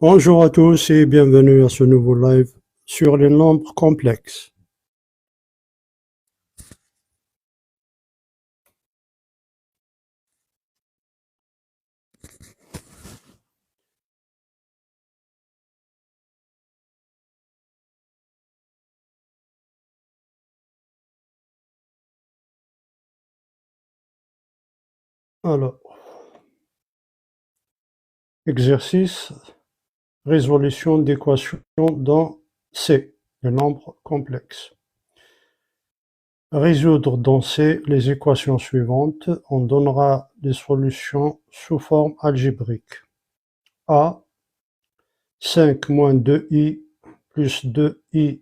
Bonjour à tous et bienvenue à ce nouveau live sur les nombres complexes. Alors, exercice, résolution d'équations dans C, les nombres complexes. Résoudre dans C les équations suivantes, on donnera des solutions sous forme algébrique. A, 5 moins 2i plus 2i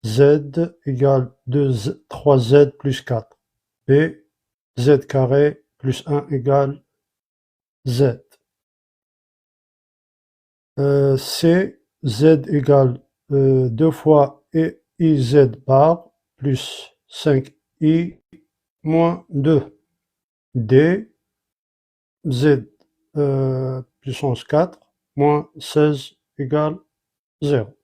z égale 3z plus 4. B, z carré plus 1 égale z. C, z égale 2 fois iz bar plus 5i moins 2. D, z puissance 4 moins 16 égale 0.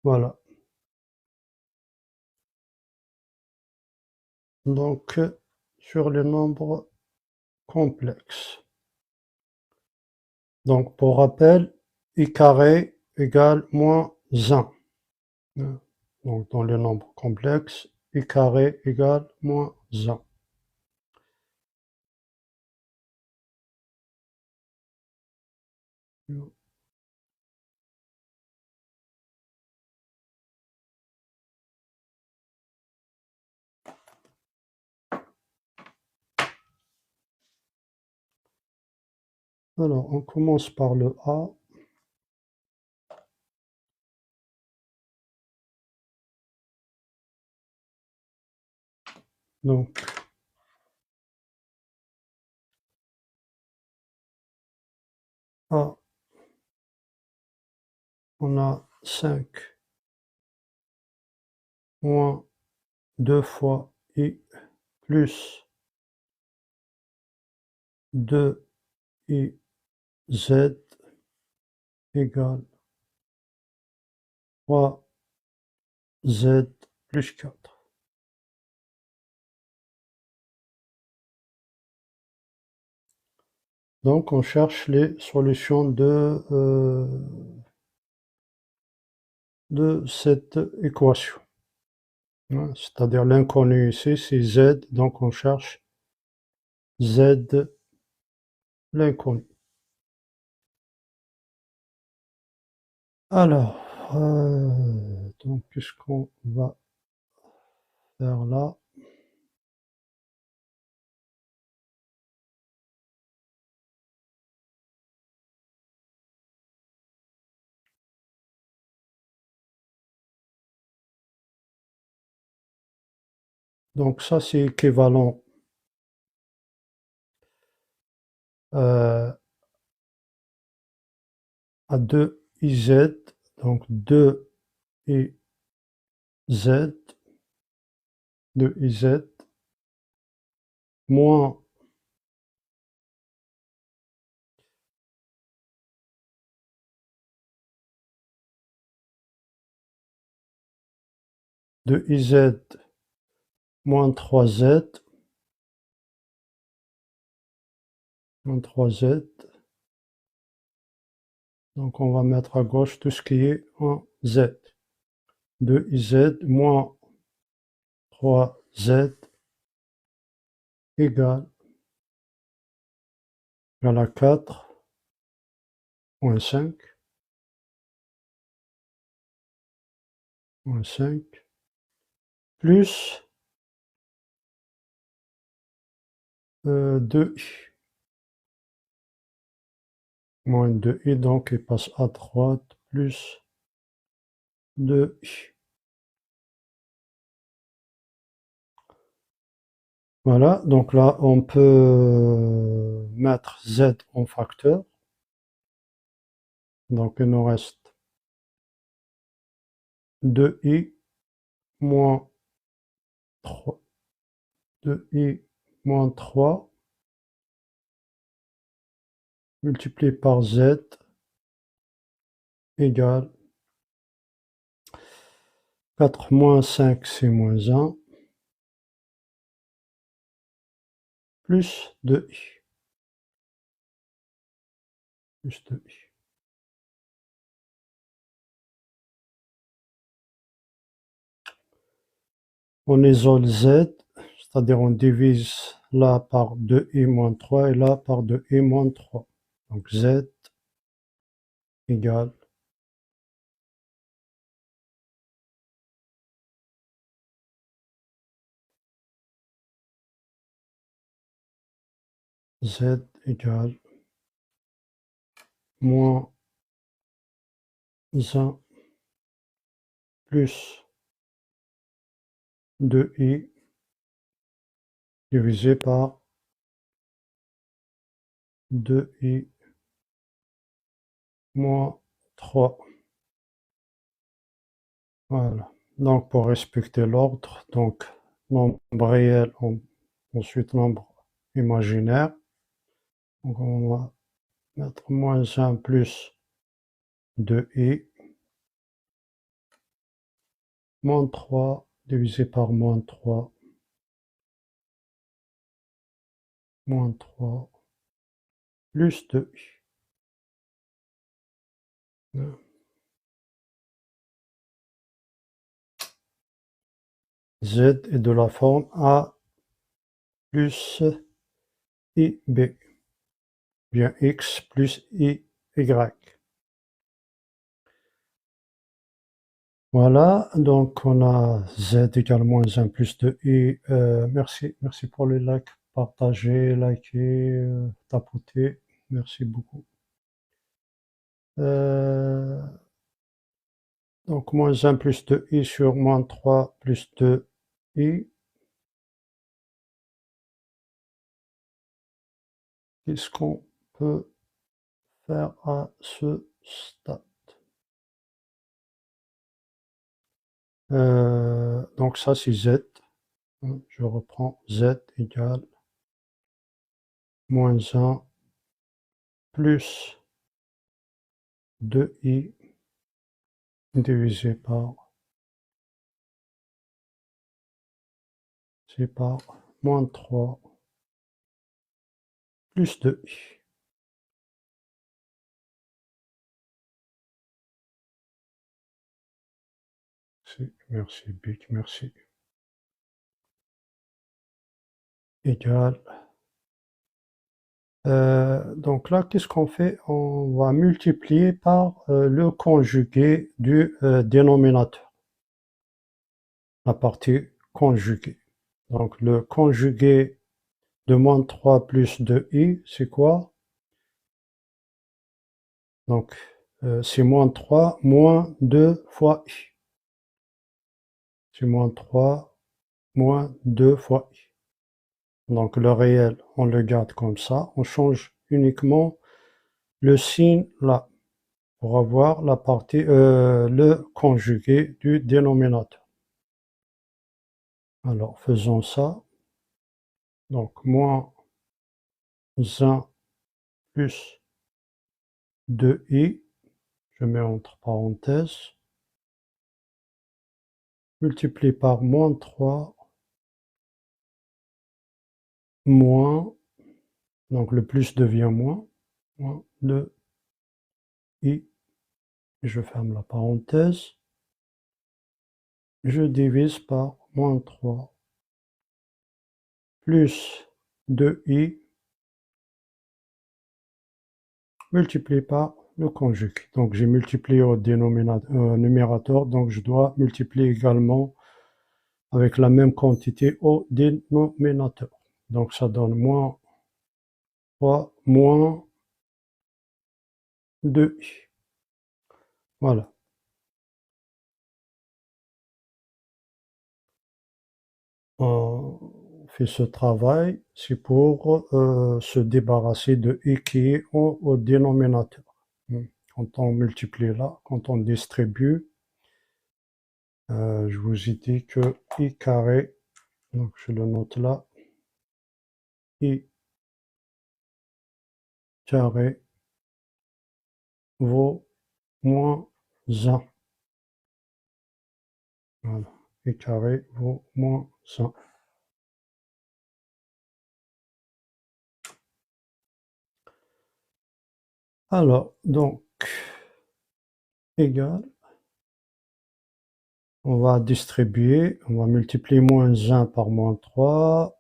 Voilà. Donc, sur les nombres complexes. Donc, pour rappel, i carré égale moins 1. Donc, dans les nombres complexes, i carré égale moins 1. Alors, on commence par le A. Donc, A, on a 5 moins 2 fois I plus 2IZ égale 3Z plus 4. Donc, on cherche les solutions de cette équation. C'est-à-dire l'inconnu ici, c'est Z, donc on cherche Z, l'inconnu. Alors, donc qu'est-ce qu'on va faire là? Donc ça, c'est équivalent à 2IZ, donc 2IZ, 2IZ, moins 2IZ, moins 3Z, moins 3Z. Donc on va mettre à gauche tout ce qui est en Z. 2IZ moins 3Z égale à 4 moins 5 moins 5 plus 2i moins 2i, donc il passe à droite, plus 2i. Voilà, donc là on peut mettre z en facteur. Donc il nous reste 2i moins 3, 2i moins 3 multiplié par z égale 4 moins 5, c'est moins 1, plus 2i. Plus 2i. On isole z, c'est-à-dire on divise là par 2i moins 3 et là par 2i moins 3. Donc z égale z égale moins 1 plus 2i divisé par 2i moins 3. Voilà. Donc pour respecter l'ordre, donc nombre réel, ensuite nombre imaginaire. Donc on va mettre moins 1 plus 2i moins 3 divisé par moins 3 moins 3 plus 2i. Z est de la forme A plus IB, bien X plus IY. Voilà, donc on a Z égale moins 1 plus 2i. Merci pour les likes, partagez, likez, tapotez. Merci beaucoup. Donc moins 1 plus 2i sur moins 3 plus 2i. Qu'est-ce qu'on peut faire à ce stade? Donc ça c'est Z. Je reprends Z égale moins 1 plus 2i divisé par moins 3 plus 2i. Merci Bic, merci. Égal. Donc là, qu'est-ce qu'on fait? On va multiplier par le conjugué du dénominateur. La partie conjuguée. Donc le conjugué de moins 3 plus 2i, c'est quoi? Donc c'est moins 3 moins 2 fois i. C'est moins 3 moins 2 fois i. Donc le réel, on le garde comme ça. On change uniquement le signe là pour avoir la partie, le conjugué du dénominateur. Alors faisons ça. Donc moins 1 plus 2i, je mets entre parenthèses, multiplié par moins 3 moins, donc le plus devient moins 2i, je ferme la parenthèse, je divise par moins 3 plus 2i multiplié par le conjugué. Donc j'ai multiplié au numérateur, donc je dois multiplier également avec la même quantité au dénominateur. Donc ça donne moins 3 moins 2i. Voilà. On fait ce travail, c'est pour se débarrasser de i qui est au dénominateur. Quand on multiplie là, quand on distribue, je vous ai dit que i carré, donc je le note là, i carré vaut moins 1. Voilà. I carré vaut moins 1. Alors, donc, égal, on va distribuer, on va multiplier moins 1 par moins 3,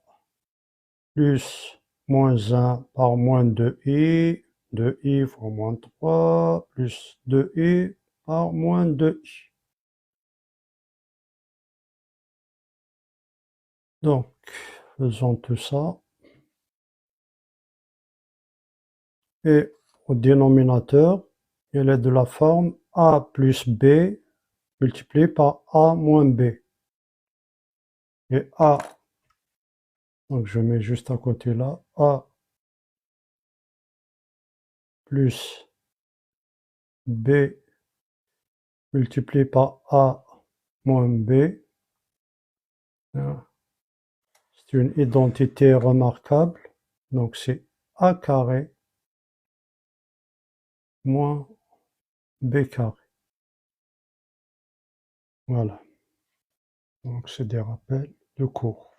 plus moins 1 par moins 2i, 2i fois moins 3, plus 2i par moins 2i. Donc, faisons tout ça. Et au dénominateur, il est de la forme a plus b multiplié par a moins b. Et a, donc je mets juste à côté là, a plus b multiplié par a moins b. C'est une identité remarquable. Donc c'est a carré moins b carré. Voilà. Donc c'est des rappels de cours.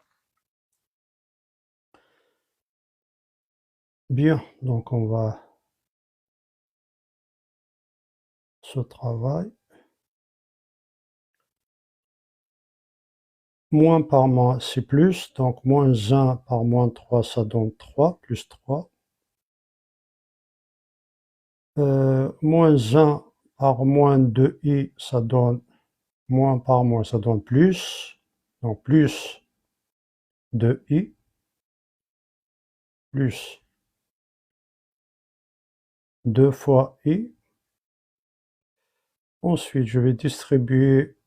Bien, donc on va ce travail. Moins par moins, c'est plus, donc moins 1 par moins 3, ça donne 3, plus 3. Moins 1 par moins 2i, ça donne moins par moins, ça donne plus. Donc plus 2i, plus 2 fois i. Ensuite, je vais distribuer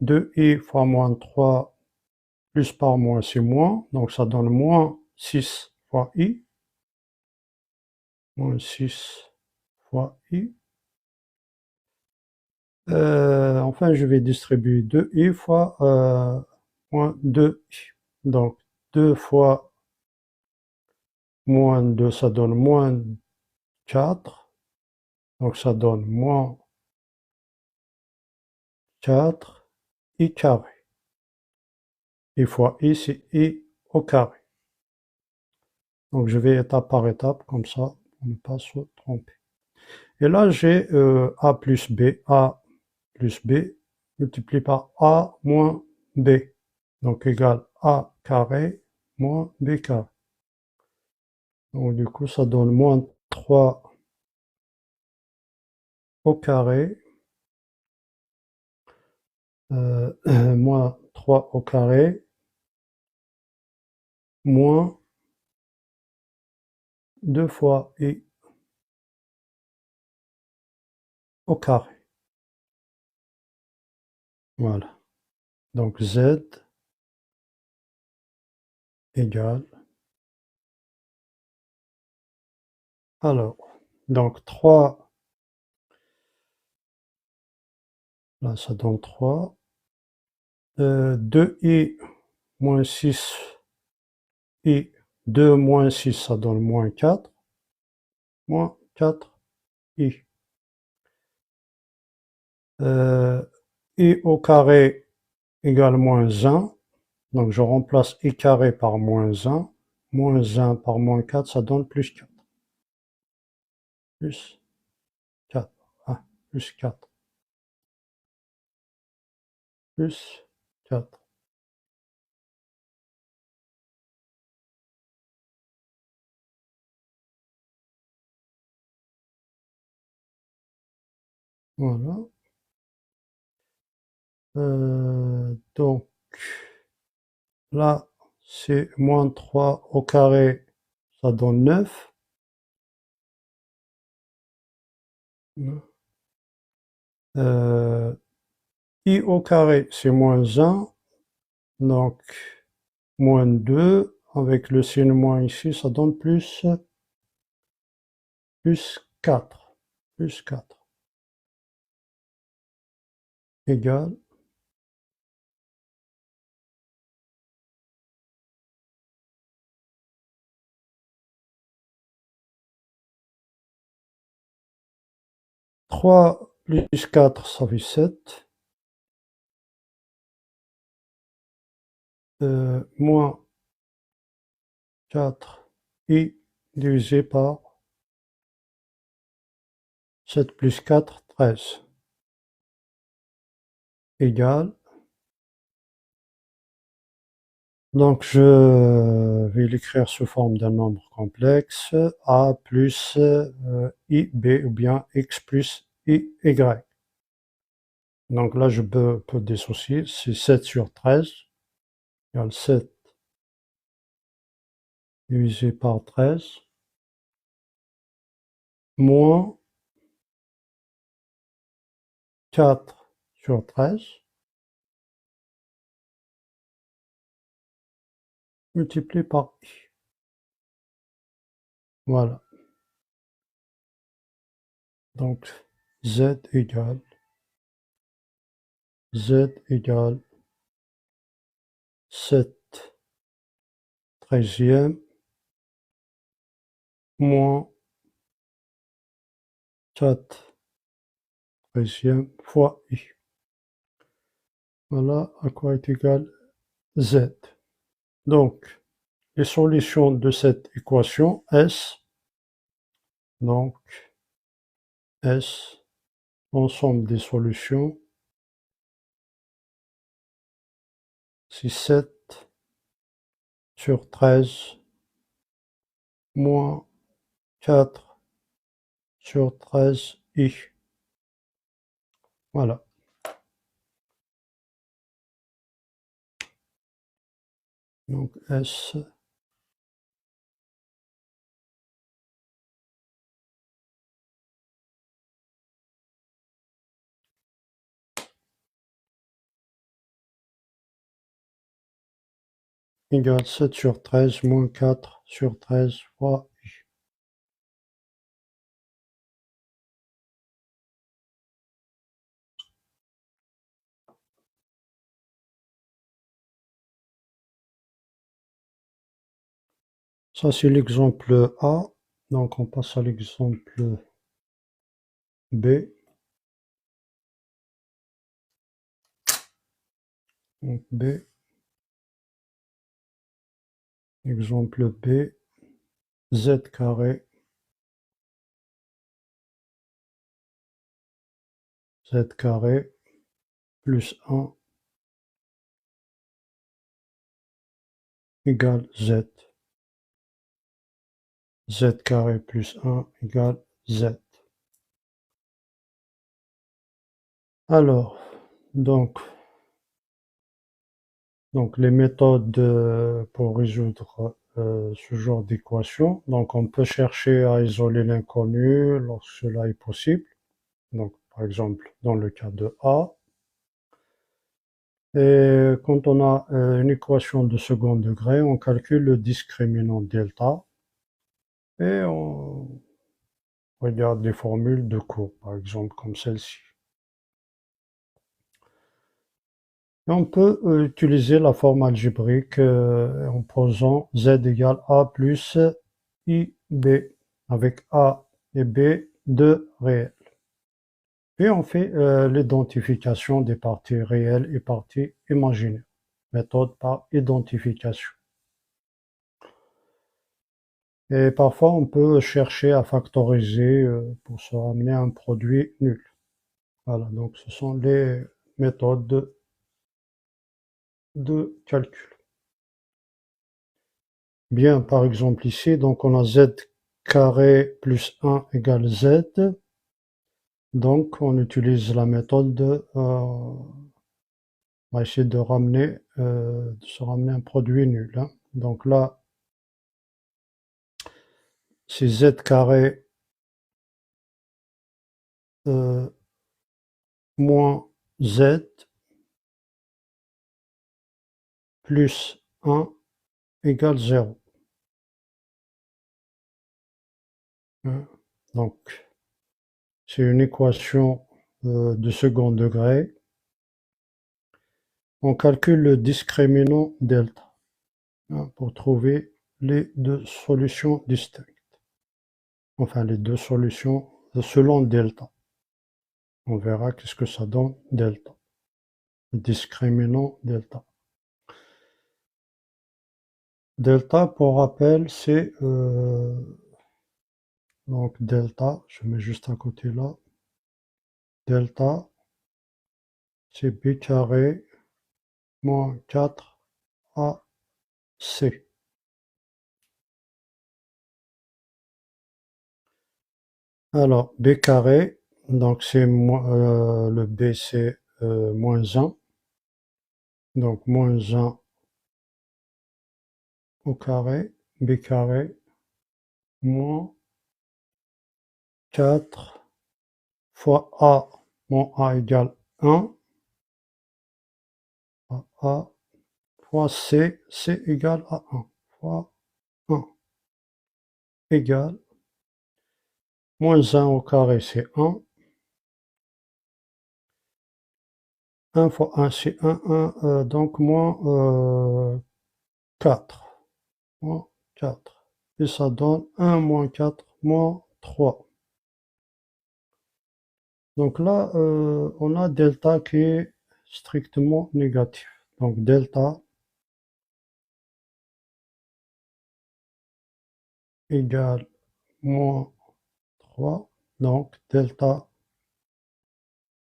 2i fois moins 3, plus par moins, c'est moins. Donc ça donne moins 6 fois i. Moins 6 fois i. Enfin, je vais distribuer 2i fois moins 2i. Donc 2 fois moins 2, ça donne moins 4. Donc ça donne moins 4 i carré. I fois i, c'est i au carré. Donc je vais étape par étape, comme ça, pour ne pas se tromper. Et là, j'ai a plus b multiplié par a moins b. Donc égal a carré moins b carré. Donc du coup, ça donne moins 3 au carré, moins 3 au carré, moins 2 fois i au carré. Voilà. Donc z égale. Alors, donc 3, là ça donne 3. 2i moins 6, i, 2 moins 6, ça donne moins 4. Moins 4i. I au carré égale moins 1. Donc je remplace i carré par moins 1. Moins 1 par moins 4, ça donne plus 4. Plus 4. Ah, plus 4. Plus 4. Voilà. Donc là, c'est moins 3 au carré, ça donne 9. I au carré, c'est moins 1. Donc, moins 2. Avec le signe moins ici, ça donne plus 4. Plus 4. Égal. 3 plus 4, ça fait 7. Moins 4i divisé par 7 plus 4, 13. Égale. Donc je vais l'écrire sous forme d'un nombre complexe, a plus ib ou bien x plus y. Donc là je peux dissocier, c'est 7 sur 13 égale 7 divisé par 13 moins 4 sur 13 multiplié par i. Voilà. Donc z égale 7 treizième moins 4 treizième fois i. Voilà à quoi est égal z. Donc, les solutions de cette équation S, donc S, ensemble des solutions, c'est 7 sur 13 moins 4 sur 13i. Voilà. Donc S égale 7 sur 13 moins 4 sur 13 fois i. Ça, c'est l'exemple A. Donc, on passe à l'exemple B. Donc, B. Exemple B. Z carré. Z carré plus 1 égale Z. Z carré plus 1 égale Z. Alors, donc les méthodes pour résoudre ce genre d'équation. Donc, on peut chercher à isoler l'inconnu lorsque cela est possible. Donc, par exemple, dans le cas de A. Et quand on a une équation de second degré, on calcule le discriminant delta et on regarde les formules de cours, par exemple comme celle-ci. Et on peut utiliser la forme algébrique en posant z égale a plus ib, avec a et b deux réels. Et on fait l'identification des parties réelles et parties imaginaires. Méthode par identification. Et parfois, on peut chercher à factoriser pour se ramener à un produit nul. Voilà, donc ce sont les méthodes de calcul. Bien, par exemple ici, donc on a z carré plus 1 égale z. Donc on utilise la méthode on va essayer de se ramener un produit nul. Hein. Donc là, c'est z carré moins z plus 1 égale 0. Hein. Donc, c'est une équation de second degré. On calcule le discriminant delta hein, pour trouver les deux solutions distinctes. Enfin, les deux solutions selon delta. On verra qu'est-ce que ça donne delta. Le discriminant delta. Delta, pour rappel, c'est donc delta, je mets juste à côté là. Delta, c'est b carré moins 4ac. Alors, b carré, donc c'est le b c'est moins 1. Donc moins 1 au carré, b carré, moins 4 fois a, moins a égale 1, a fois c, c égale à 1, fois 1 égale moins 1 au carré, c'est 1. 1 fois 1, c'est 1, donc moins 4. Moins 4. Et ça donne 1 moins 4 moins 3. Donc là, on a delta qui est strictement négatif. Donc delta égale moins 3. Donc delta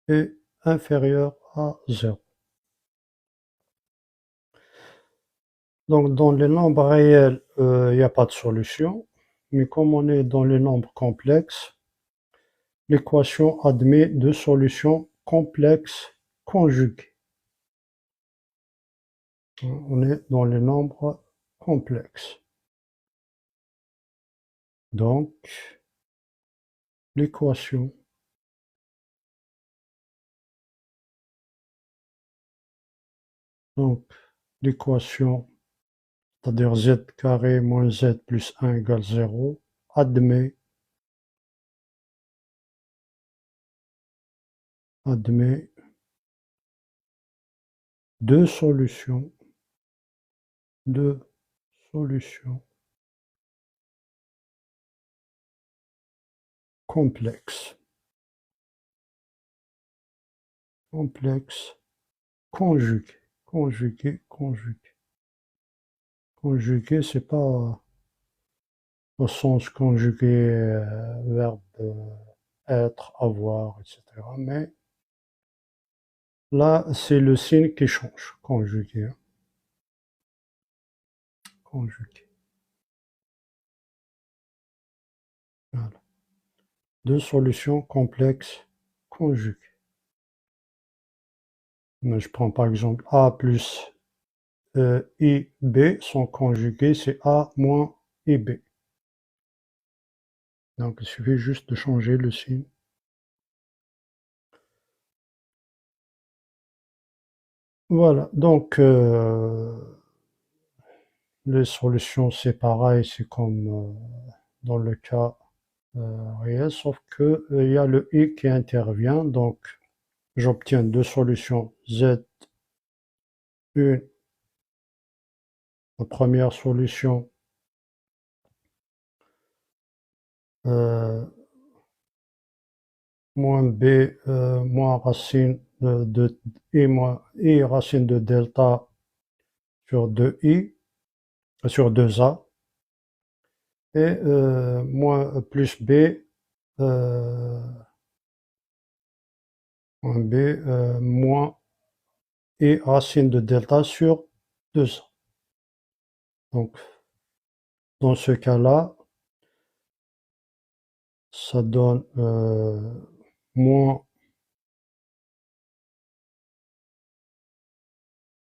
est inférieur à 0. Donc dans les nombres réels, il n'y a pas de solution. Mais comme on est dans les nombres complexes, l'équation admet deux solutions complexes conjuguées. On est dans les nombres complexes. Donc, l'équation c'est-à-dire z carré moins z plus 1 égale 0, admet deux solutions complexes. Conjuguées. Conjugué, c'est pas au sens conjugué, verbe être, avoir, etc. Mais là, c'est le signe qui change, conjugué. Conjugué. Voilà. Deux solutions complexes conjuguées. Mais je prends par exemple A plus IB sont conjugués, c'est A moins IB. Donc il suffit juste de changer le signe. Voilà, donc les solutions c'est pareil, c'est comme dans le cas réel, sauf que il y a le I qui intervient, donc j'obtiens deux solutions Z1. La première solution moins B moins racine de I moins I racine de delta sur 2i, sur 2a, et moins plus b, moins b, moins i racine de delta sur 2a. Donc, dans ce cas-là, ça donne moins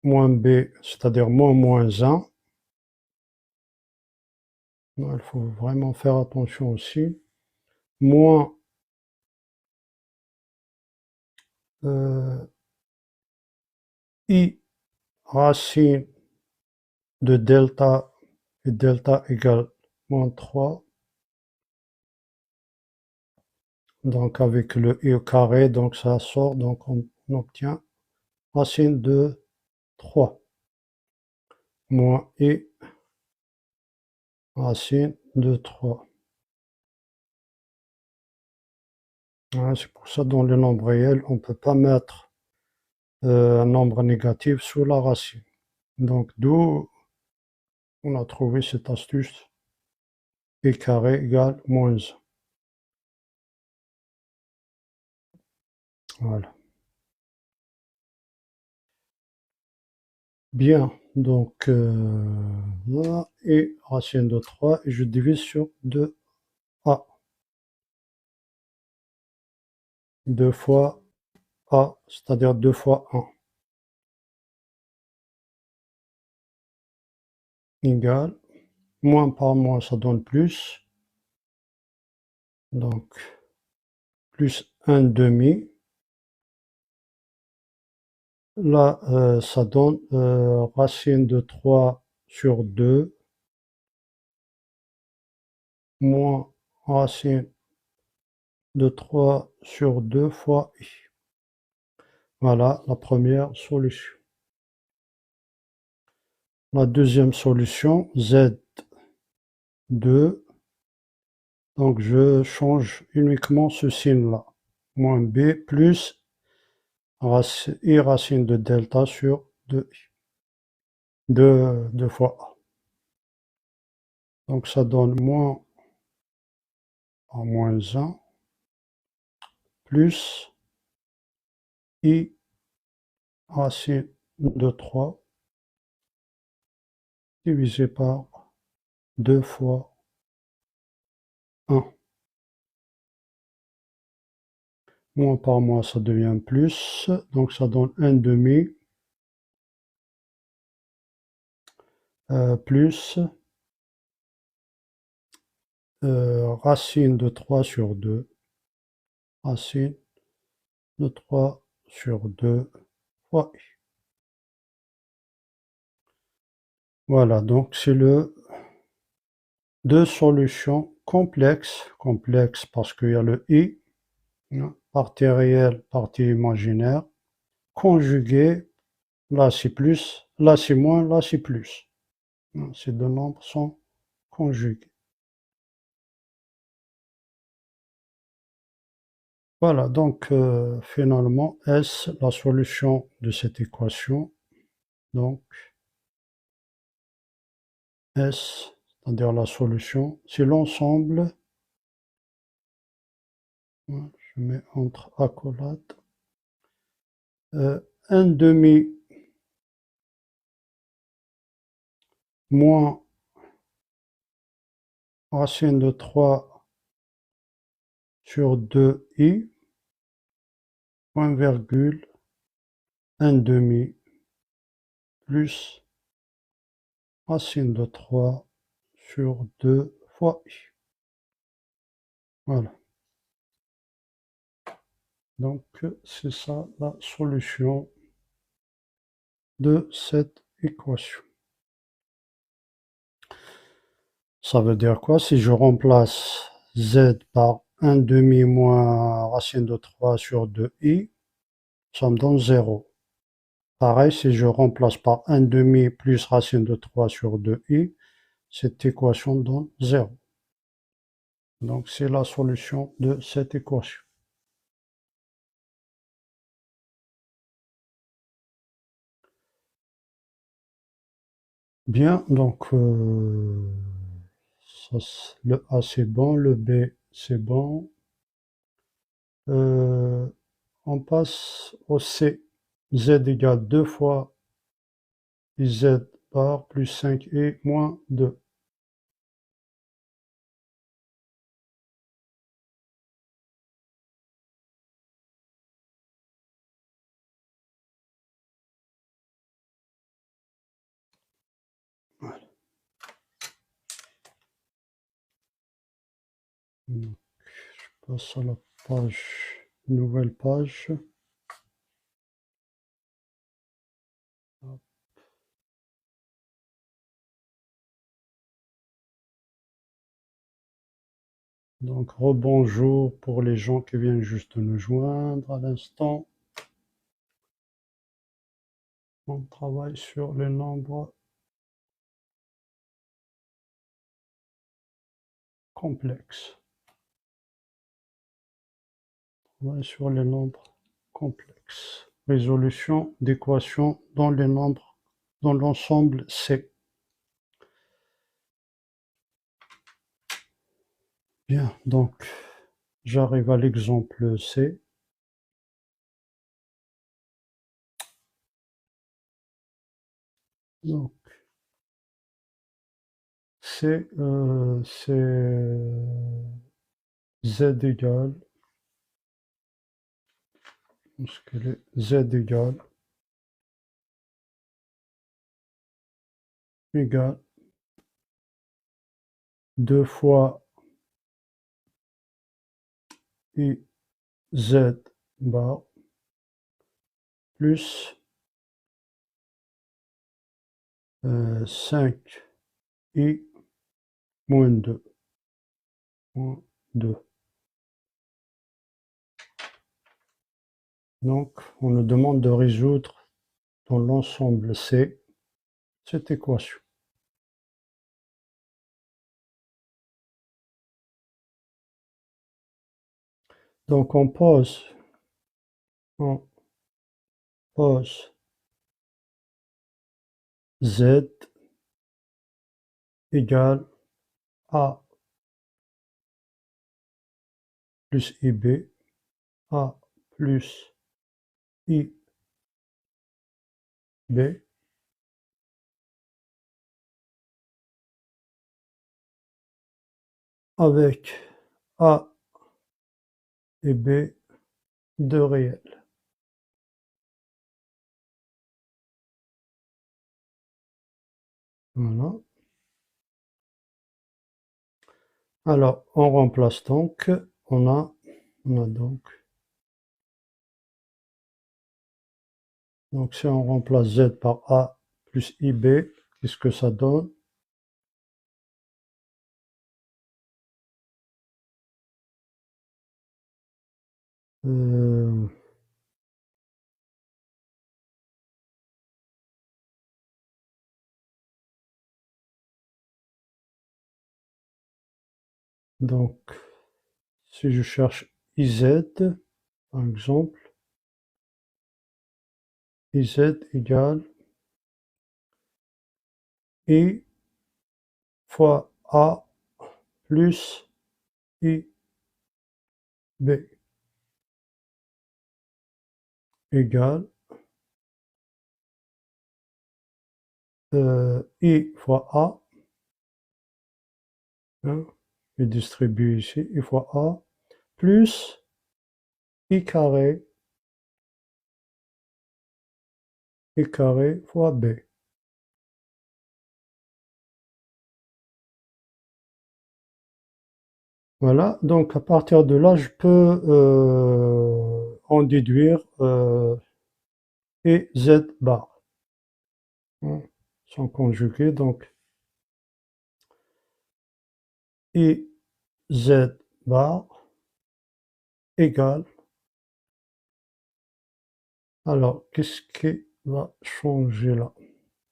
b, c'est-à-dire moins 1. Il faut vraiment faire attention aussi. Moins i racine de delta, et delta égale moins 3. Donc avec le i au carré, donc ça sort, donc on obtient racine de 3 moins i racine de 3. Ouais, c'est pour ça dans le nombre réel, on ne peut pas mettre un nombre négatif sous la racine. Donc d'où on a trouvé cette astuce et carré égale moins 1. Voilà. Bien, donc voilà, et racine de 3, et je divise sur 2a. 2 fois a, c'est-à-dire 2 fois 1, égale, moins par moins, ça donne plus, donc plus 1 demi. Là, ça donne racine de 3 sur 2, moins racine de 3 sur 2 fois i. Voilà la première solution. La deuxième solution, z2, donc je change uniquement ce signe-là, moins b plus i racine de delta sur 2i, 2 fois a. Donc ça donne moins en moins 1 plus i racine de 3 divisé par 2 fois 1. Moins par moins, ça devient plus, donc ça donne 1 demi plus racine de 3 sur 2, racine de 3 sur 2 fois i. Voilà, donc c'est le deux solutions complexes, complexes parce qu'il y a le i, partie réelle, partie imaginaire, conjuguées, là c'est plus, là c'est moins, là c'est plus. Ces deux nombres sont conjugués. Voilà, donc finalement, est-ce la solution de cette équation? Donc, S, c'est-à-dire la solution, c'est l'ensemble, je mets entre accolades, 1 demi moins racine de 3 sur 2i, point virgule, 1 demi plus racine de 3 sur 2 fois i. Voilà. Donc, c'est ça la solution de cette équation. Ça veut dire quoi? Si je remplace z par 1 demi moins racine de 3 sur 2i, ça me donne 0. Pareil, si je remplace par 1 demi plus racine de 3 sur 2i, cette équation donne 0. Donc c'est la solution de cette équation. Bien, donc ça, le A c'est bon, le B c'est bon. On passe au C. Z égale 2 fois z bar plus 5i moins 2. Voilà. Donc, je passe à la page, nouvelle page. Donc, rebonjour pour les gens qui viennent juste nous joindre à l'instant. On travaille sur les nombres complexes. Ouais, sur les nombres complexes. Résolution d'équations dans les nombres, dans l'ensemble C. Bien, donc j'arrive à l'exemple C. Donc c'est Z égale, ce qu'elle est Z égale 2 fois I Z bar plus 5I moins 2. Moins 2. Donc, on nous demande de résoudre dans l'ensemble C cette équation. Donc, on pose Z égale A plus IB, A plus IB avec A et B de réels. Voilà. Alors, on remplace donc, on a donc si on remplace Z par A plus IB, qu'est-ce que ça donne? Donc, si je cherche IZ, par exemple, IZ égale I fois A plus IB égale I fois A, hein, je distribue ici, I fois A, plus I carré fois B. Voilà, donc à partir de là, je peux en déduire et Z bar, hein, sont conjugués, donc I Z bar égale, alors qu'est-ce qui va changer là?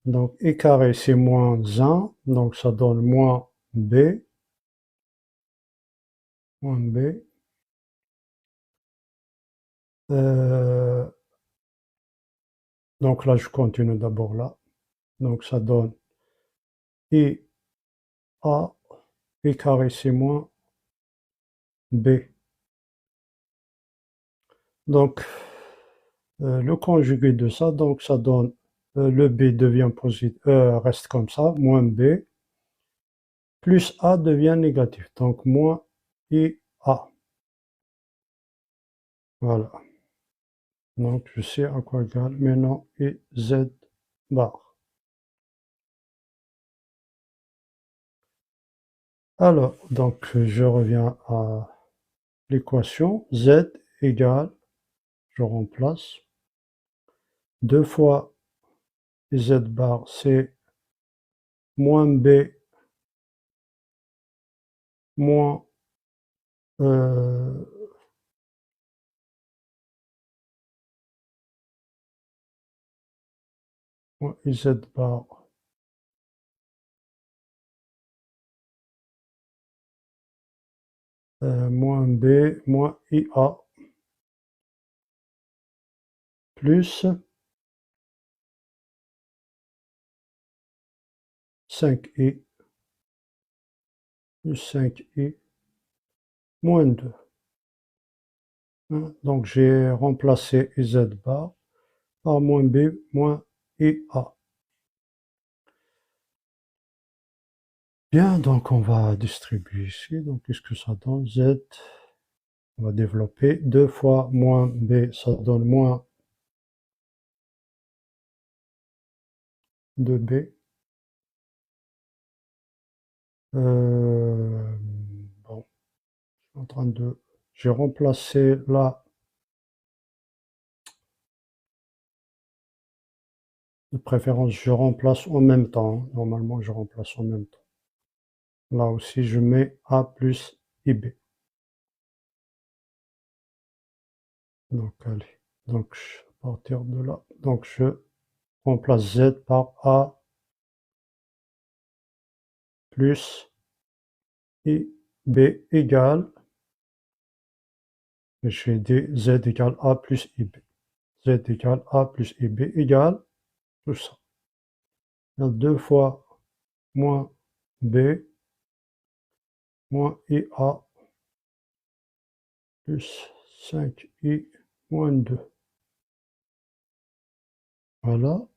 Donc I carré c'est moins 1, donc ça donne moins B, moins B. Donc là, je continue d'abord là. Donc ça donne I A, I carré c'est moins B. Donc le conjugué de ça, donc ça donne le B devient positif, reste comme ça, moins B, plus A devient négatif, donc moins IA. Voilà. Donc je sais à quoi égale maintenant I Z bar. Alors, donc je reviens à l'équation Z égale, je remplace, 2 fois Z bar c'est moins B moins Z bar moins B moins IA. plus 5i plus 5i moins 2. Donc j'ai remplacé z bar par moins b moins ia. Bien, donc on va distribuer ici. Donc qu'est-ce que ça donne? Z, on va développer. 2 fois moins b, ça donne moins 2b. Bon, je suis en train de... J'ai remplacé là, de préférence, je remplace en même temps. Hein. Normalement, je remplace en même temps. Là aussi, je mets a plus ib. Donc, allez. Donc, à partir de là, donc je remplace z par a plus ib égale, j'ai dit z égale a plus ib. Z égale a plus ib égale tout ça. 2 fois moins b moins ia plus 5i moins 2. Voilà.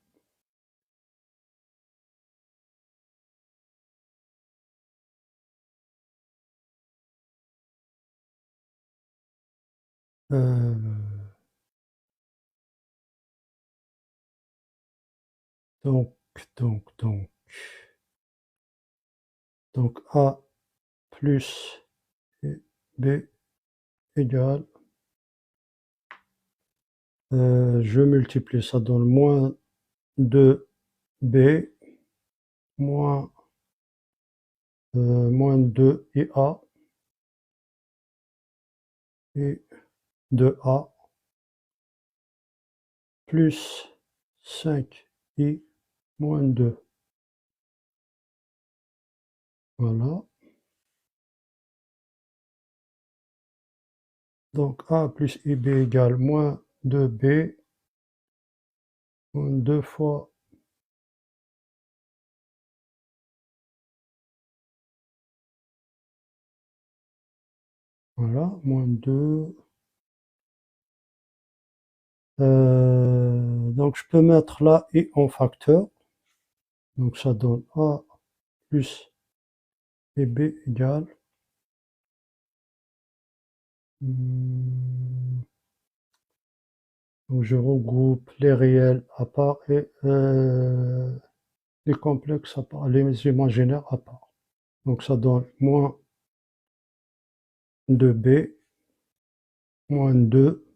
Donc, donc a plus b égale, je multiplie, ça donne moins 2b moins, moins 2ia et 2a plus 5i moins 2. Voilà. Donc a plus ib égale moins 2b, moins 2 fois voilà, moins 2. Donc je peux mettre là i en facteur. Donc ça donne a plus ib égale donc je regroupe les réels à part et les complexes à part, les imaginaires à part. Donc ça donne moins 2b moins 2.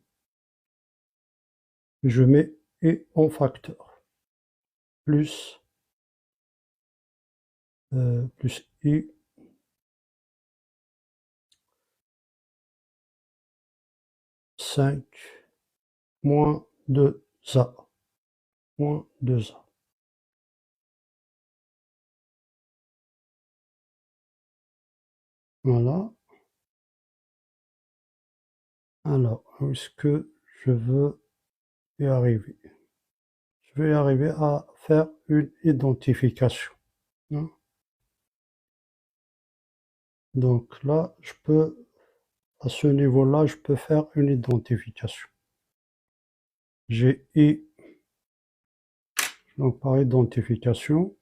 Je mets et en facteur. Plus plus i 5 moins 2a moins 2a. Voilà. Alors, où est-ce que je veux y arriver? Je vais y arriver à faire une identification. Hein. Donc là, je peux, à ce niveau-là, je peux faire une identification. J'ai i, donc par identification,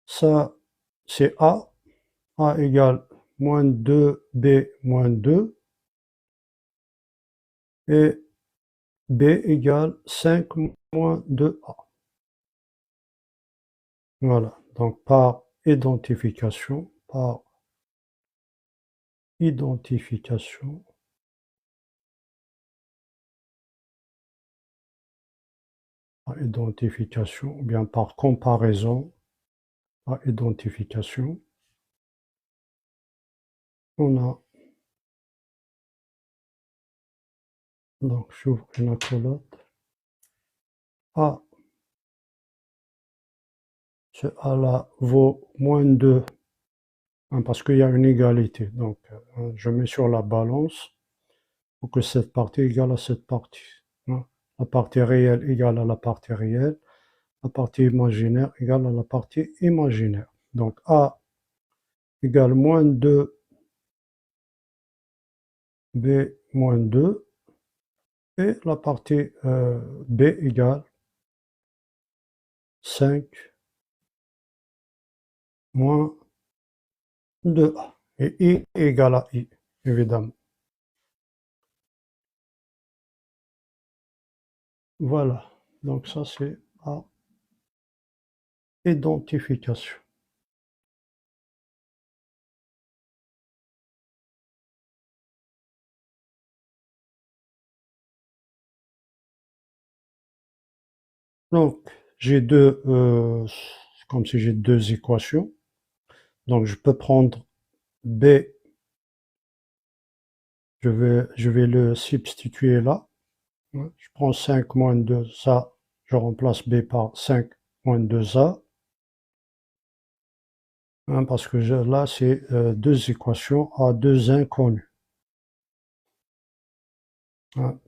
ça c'est a égale moins 2b moins 2, et b égale 5 moins 2a. Voilà, donc par identification, identification, ou bien par comparaison, par identification, on a, donc j'ouvre une accolade, a, ce a là vaut moins 2 hein, parce qu'il y a une égalité. Donc, je mets sur la balance pour que cette partie égale à cette partie, hein. La partie réelle égale à la partie réelle, la partie imaginaire égale à la partie imaginaire. Donc, A égale moins 2, B moins 2, et la partie B égale 5 moins 2A. Et I égale à I, évidemment. Voilà. Donc ça, c'est A, identification. Donc, j'ai c'est comme si j'ai deux équations. Donc, je peux prendre B, je vais le substituer là. Je prends 5 moins 2, ça, je remplace B par 5 moins 2A. Hein, parce que là, c'est deux équations à deux inconnus. Hein,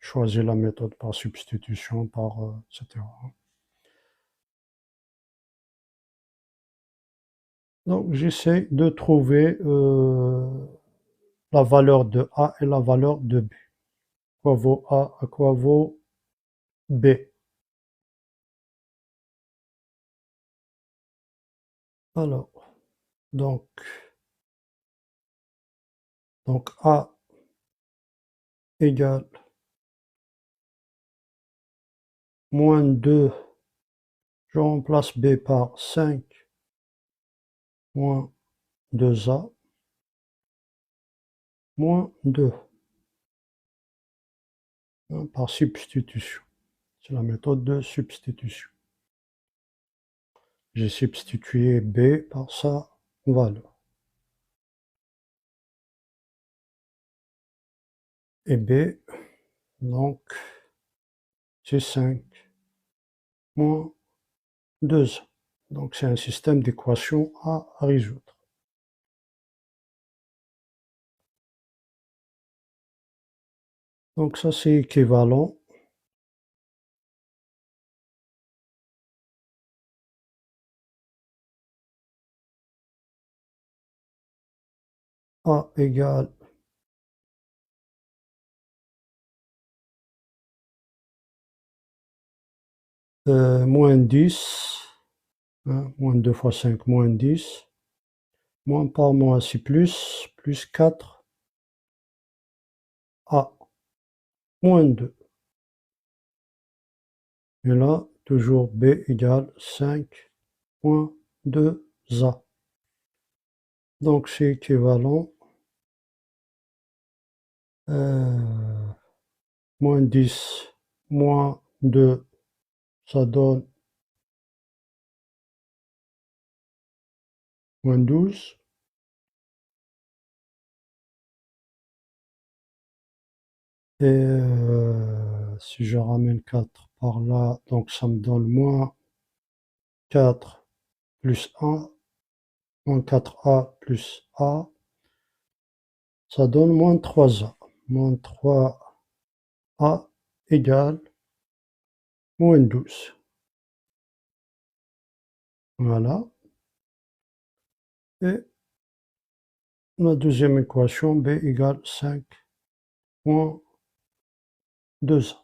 choisir la méthode par substitution, etc. Donc, j'essaie de trouver la valeur de A et la valeur de B. Quoi vaut A, à quoi vaut B? Alors, donc, A égale moins 2, je remplace B par 5 moins 2A moins 2, hein, par substitution. C'est la méthode de substitution. J'ai substitué B par sa valeur. Et B, donc, c'est 5 moins 2. Donc, c'est un système d'équations à résoudre. Donc, ça, c'est équivalent. A égale moins 10, hein, moins 2 fois 5, moins 10, moins par moins, c'est plus 4, A, moins 2. Et là, toujours B égale 5, moins 2A. Donc, c'est équivalent. Moins 10, moins 2, ça donne moins 12. Et si je ramène 4 par là, donc ça me donne moins 4 plus 1, moins 4A plus A, ça donne moins 3A. Moins 3A égale moins 12. Voilà. Et la deuxième équation, B égale 5 moins 2A.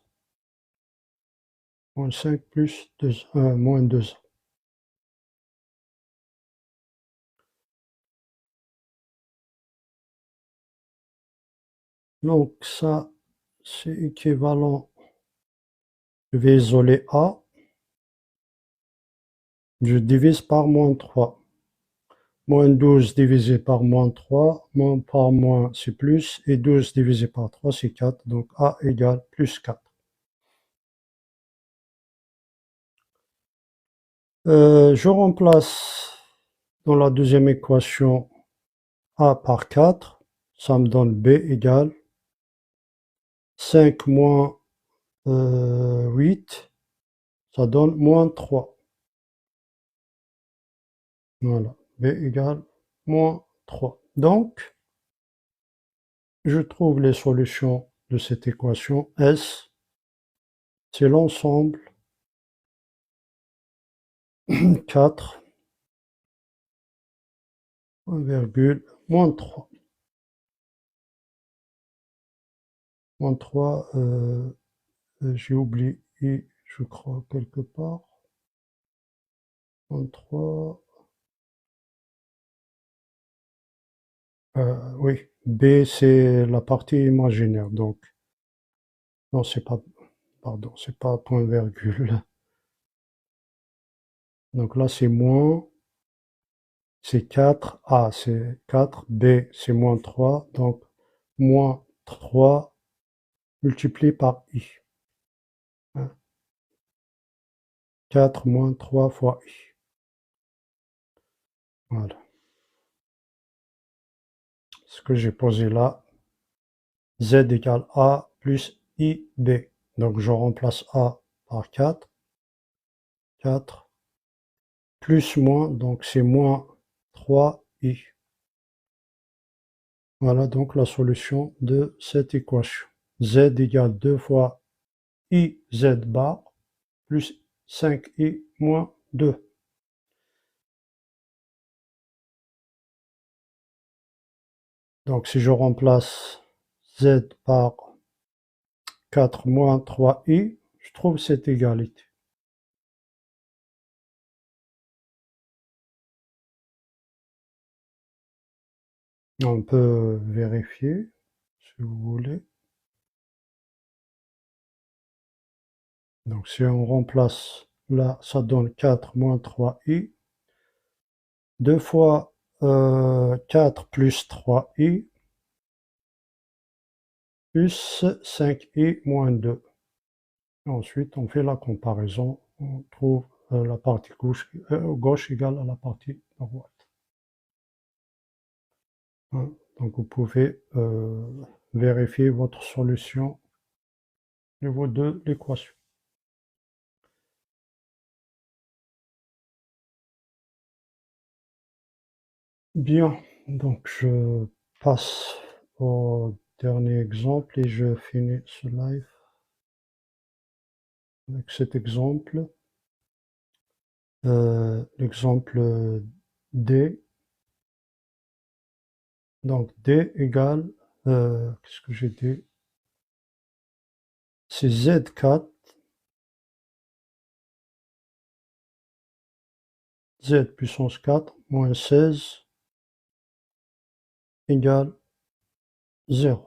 Moins 5 plus 2, moins 2A. Donc ça, c'est équivalent. Je vais isoler A. Je divise par moins 3. Moins 12 divisé par moins 3. Moins par moins, c'est plus. Et 12 divisé par 3, c'est 4. Donc A égale plus 4. Je remplace dans la deuxième équation A par 4. Ça me donne B égale 5 moins 8. Ça donne moins 3. Voilà. B égale moins 3. Donc, je trouve les solutions de cette équation. S, c'est l'ensemble 4, virgule, moins 3. Moins 3, j'ai oublié, je crois, quelque part. Moins 3. Oui, B, c'est la partie imaginaire. Donc, non, c'est pas, pardon, c'est pas point virgule. Donc là, c'est moins, c'est 4. A, c'est 4. B, c'est moins 3. Donc, moins 3 multiplié par I. 4 moins 3 fois I. Voilà. Ce que j'ai posé là, Z égale A plus IB. Donc je remplace A par 4. 4 plus moins, donc c'est moins 3I. Voilà donc la solution de cette équation. Z égale 2 fois IZ bar plus 5I moins 2. Donc si je remplace Z par 4 moins 3I, je trouve cette égalité. On peut vérifier, si vous voulez. Donc si on remplace là, ça donne 4 moins 3i. 2 fois 4 plus 3i plus 5i moins 2. Ensuite, on fait la comparaison. On trouve la partie gauche égale à la partie droite. Hein. Donc vous pouvez vérifier votre solution au niveau de l'équation. Bien, donc je passe au dernier exemple et je finis ce live avec cet exemple. L'exemple D. Donc D égale, qu'est-ce que j'ai dit? C'est Z4, Z puissance 4 moins 16 égale 0.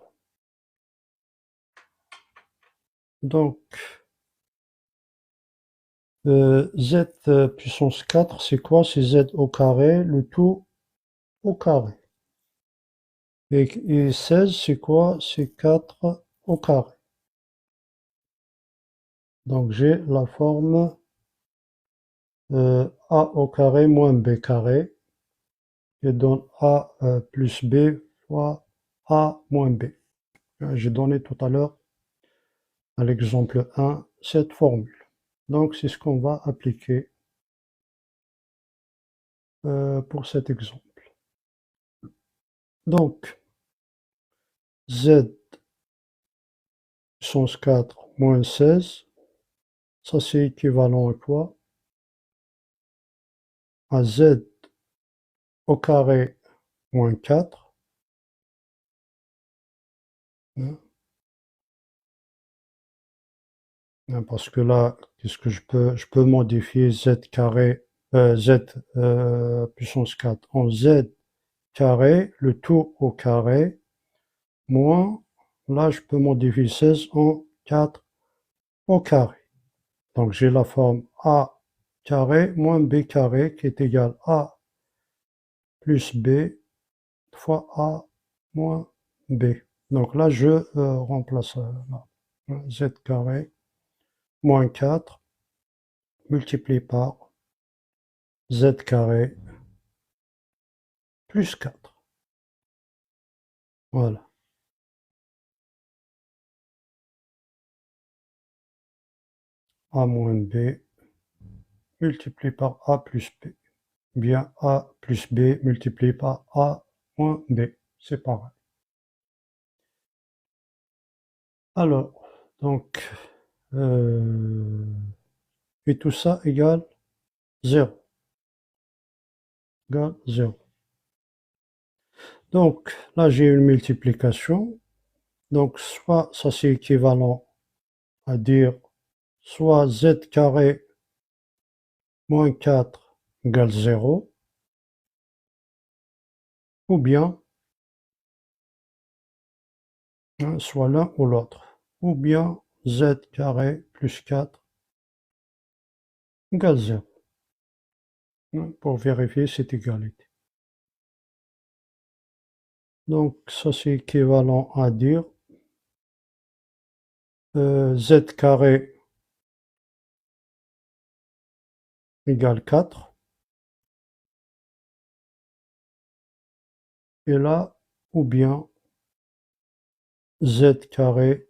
Donc, Z puissance 4, c'est quoi? C'est Z au carré, le tout au carré. Et 16, c'est quoi? C'est 4 au carré. Donc, j'ai la forme A au carré moins B carré, qui donne A plus B fois A moins B. J'ai donné tout à l'heure à l'exemple 1 cette formule. Donc, c'est ce qu'on va appliquer pour cet exemple. Donc, Z puissance 4 moins 16, ça c'est équivalent à quoi? À Z au carré moins 4. Hein, parce que là, qu'est-ce que je peux modifier Z carré, Z puissance 4 en Z carré, le tout au carré, moins, là je peux modifier 16 en 4 au carré. Donc j'ai la forme A carré moins B carré qui est égal à A plus B fois A moins B. Donc là je remplace là. Z carré moins 4 multiplié par Z carré plus 4. Voilà. A moins B multiplié par A plus B. bien A plus B multiplié par A moins B. C'est pareil. Alors, donc, et tout ça égale 0. Égale 0. Donc, là, j'ai une multiplication. Donc, soit ça c'est équivalent à dire soit z carré moins 4 égale 0, ou bien soit l'un ou l'autre, ou bien z carré plus 4 égale 0, pour vérifier cette égalité. Donc ça c'est équivalent à dire z carré égale 4, et là, ou bien z carré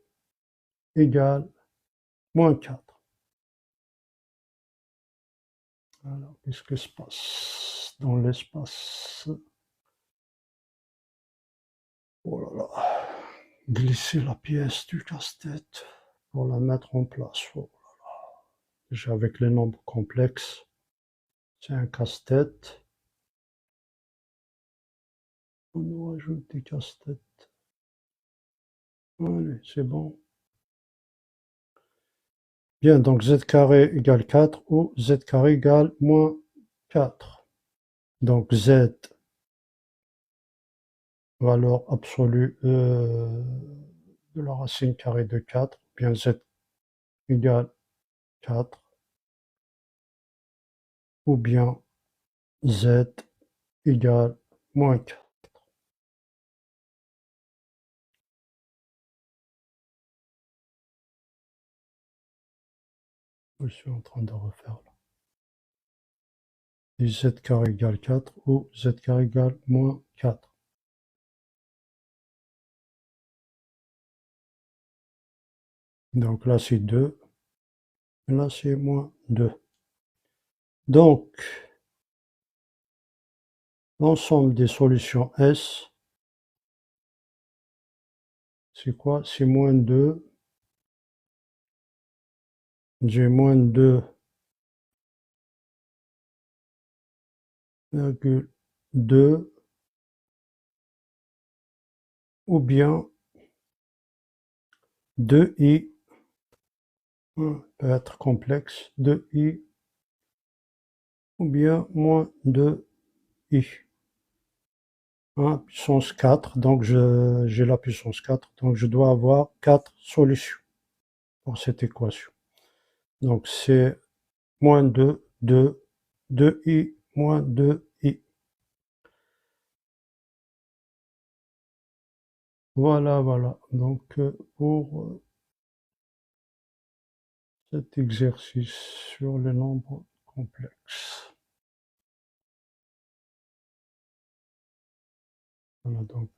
égale moins 4. Alors, qu'est-ce que se passe dans l'espace? Oh là là, glisser la pièce du casse-tête pour la mettre en place. Oh là là. Déjà avec les nombres complexes, c'est un casse-tête. On nous rajoute des casse-têtes. Allez, c'est bon. Bien, donc z carré égale 4 ou z carré égale moins 4. Donc z, valeur absolue de la racine carrée de 4, bien z égale 4, ou bien z égale moins 4. Je suis en train de refaire là. Et z carré égale 4 ou z carré égale moins 4. Donc là c'est 2, et là c'est moins 2. Donc, l'ensemble des solutions S, c'est quoi? C'est moins 2. J'ai moins 2,2, ou bien 2i, peut être complexe, 2i, ou bien moins 2i. Puissance 4, donc j'ai la puissance 4, donc je dois avoir 4 solutions pour cette équation. Donc c'est moins 2, 2, 2i, moins 2i. Voilà, voilà. Donc pour cet exercice sur les nombres complexes. Voilà, donc